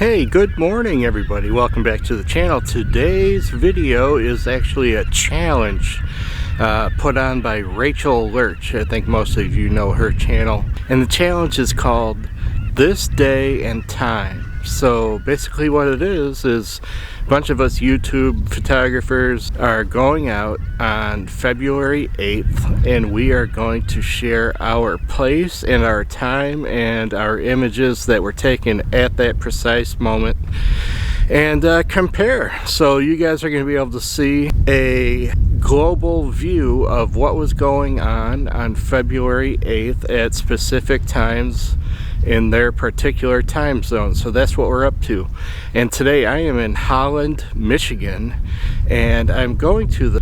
Hey, good morning everybody. Welcome back to the channel. Today's video is actually a challenge put on by Rachel Lerch. I think most of you know her channel. And the challenge is called This Day and Time. So basically what it is a bunch of us YouTube photographers are going out on February 8th and we are going to share our place and our time and our images that were taken at that precise moment and compare. So you guys are going to be able to see a global view of what was going on February 8th at specific times in their particular time zone. So that's what we're up to. And today I am in Holland, Michigan, and I'm going to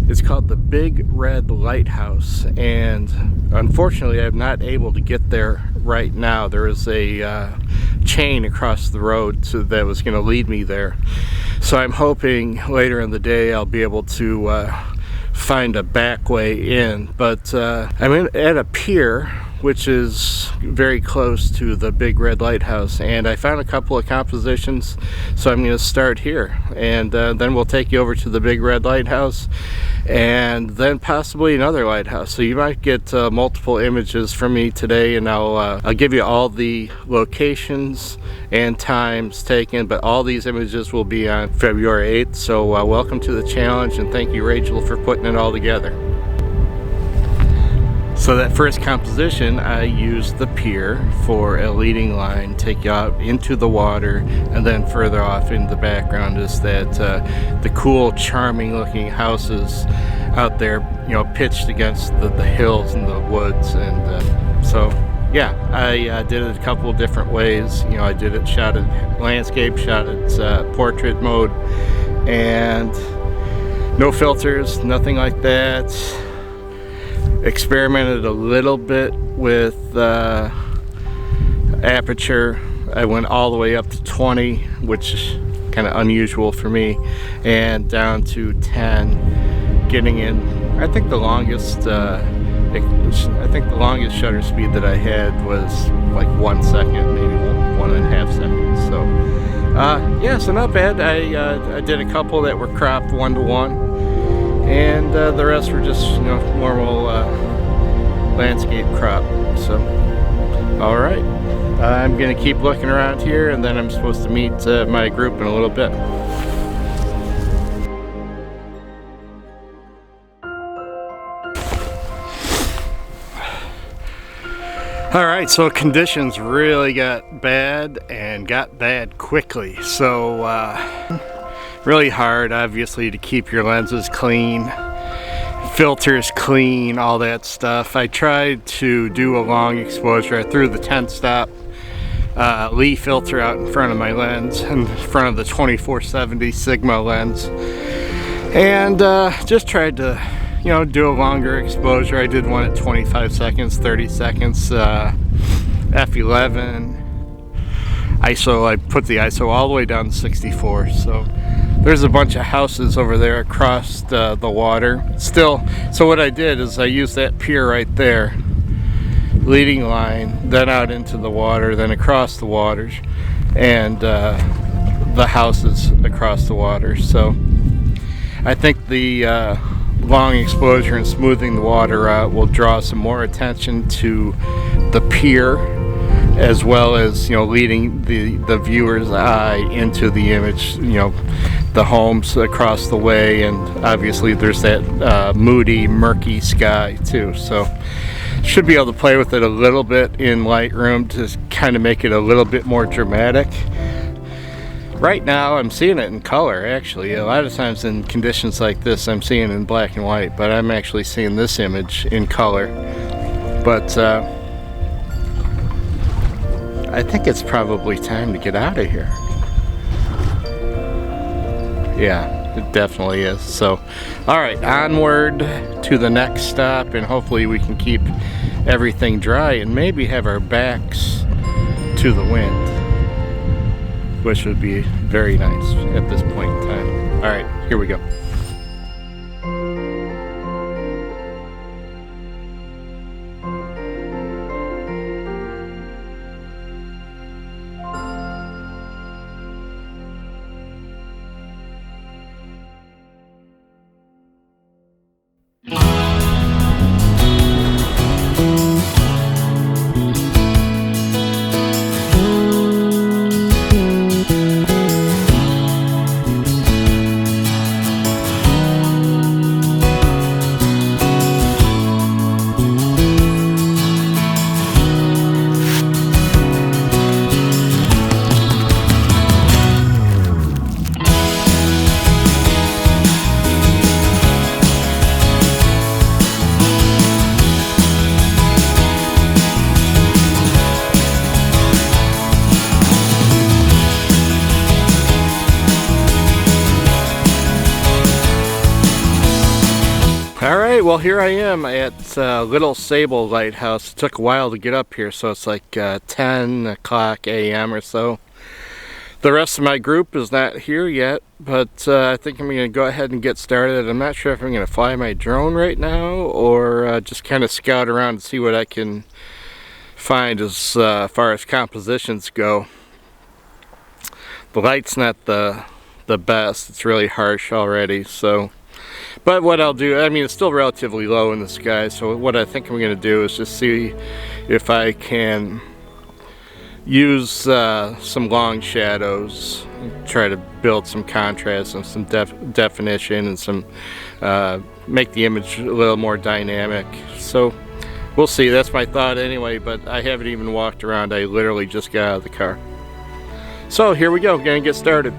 it's called the Big Red Lighthouse, and unfortunately I'm not able to get there right now. There is a chain across the road that was going to lead me there. So I'm hoping later in the day I'll be able to find a back way in. But I'm at a pier which is very close to the Big Red Lighthouse, and I found a couple of compositions, so I'm going to start here, and then we'll take you over to the Big Red Lighthouse and then possibly another lighthouse. So you might get multiple images from me today, and I'll give you all the locations and times taken, but all these images will be on February 8th. So welcome to the challenge, and thank you, Rachel, for putting it all together. So that first composition, I used the pier for a leading line, take you out into the water, and then further off in the background is that the cool, charming looking houses out there, you know, pitched against the hills and the woods. And so yeah, I did it a couple of different ways. You know, I did it, shot it landscape, shot it portrait mode, and no filters, nothing like that. Experimented a little bit with aperture. I went all the way up to 20, which is kind of unusual for me, and down to 10, getting in. I think the longest shutter speed that I had was like 1 second, maybe 1.5 seconds. So yeah, so not bad. I did a couple that were cropped 1:1. And the rest were just, you know, normal landscape crop. So, all right, I'm gonna keep looking around here, and then I'm supposed to meet my group in a little bit. All right, so conditions really got bad, and got bad quickly. So really hard, obviously, to keep your lenses clean, filters clean, all that stuff. I tried to do a long exposure. I threw the 10 stop Lee filter out in front of my lens, in front of the 2470 Sigma lens, and just tried to, you know, do a longer exposure. I did one at 25 seconds, 30 seconds, f11 ISO. I put the ISO all the way down to 64. So there's a bunch of houses over there across the water still. So what I did is I used that pier right there, leading line, then out into the water, then across the water, and the houses across the water. So I think the long exposure and smoothing the water out will draw some more attention to the pier, as well as, you know, leading the viewer's eye into the image, you know, the homes across the way, and obviously there's that moody, murky sky too. So should be able to play with it a little bit in Lightroom to kind of make it a little bit more dramatic. Right now I'm seeing it in color, actually. A lot of times in conditions like this I'm seeing it in black and white, but I'm actually seeing this image in color. But I think it's probably time to get out of here. Yeah, it definitely is. So, all right, onward to the next stop, and hopefully we can keep everything dry and maybe have our backs to the wind, which would be very nice at this point in time. All right, here we go. Alright, well here I am at Little Sable Lighthouse. It took a while to get up here, so it's like 10 o'clock a.m. or so. The rest of my group is not here yet, but I think I'm going to go ahead and get started. I'm not sure if I'm going to fly my drone right now or just kind of scout around and see what I can find as far as compositions go. The light's not the best. It's really harsh already, so... But what I'll do, I mean, it's still relatively low in the sky, so what I think I'm going to do is just see if I can use some long shadows, try to build some contrast and some definition and some make the image a little more dynamic. So we'll see. That's my thought anyway, but I haven't even walked around. I literally just got out of the car. So here we go, gonna get started.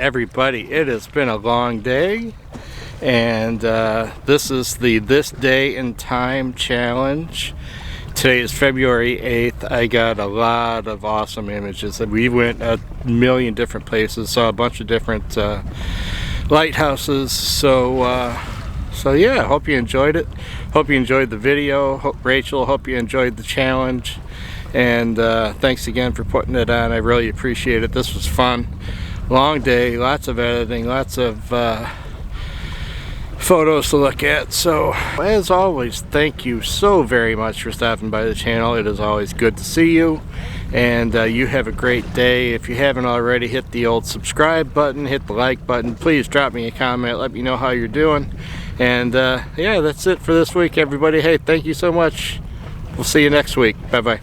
everybody, it has been a long day, and this is the This Day in Time challenge. Today is February 8th. I got a lot of awesome images. We went a million different places, saw a bunch of different lighthouses. So yeah, hope you enjoyed it. Hope you enjoyed the video. Rachel, hope you enjoyed the challenge. And thanks again for putting it on. I really appreciate it. This was fun. Long day, lots of editing, lots of photos to look at. So as always, thank you so very much for stopping by the channel. It is always good to see you, and you have a great day. If you haven't already, hit the old subscribe button, hit the like button. Please drop me a comment, let me know how you're doing. And yeah, that's it for this week, everybody. Hey, thank you so much. We'll see you next week. Bye bye.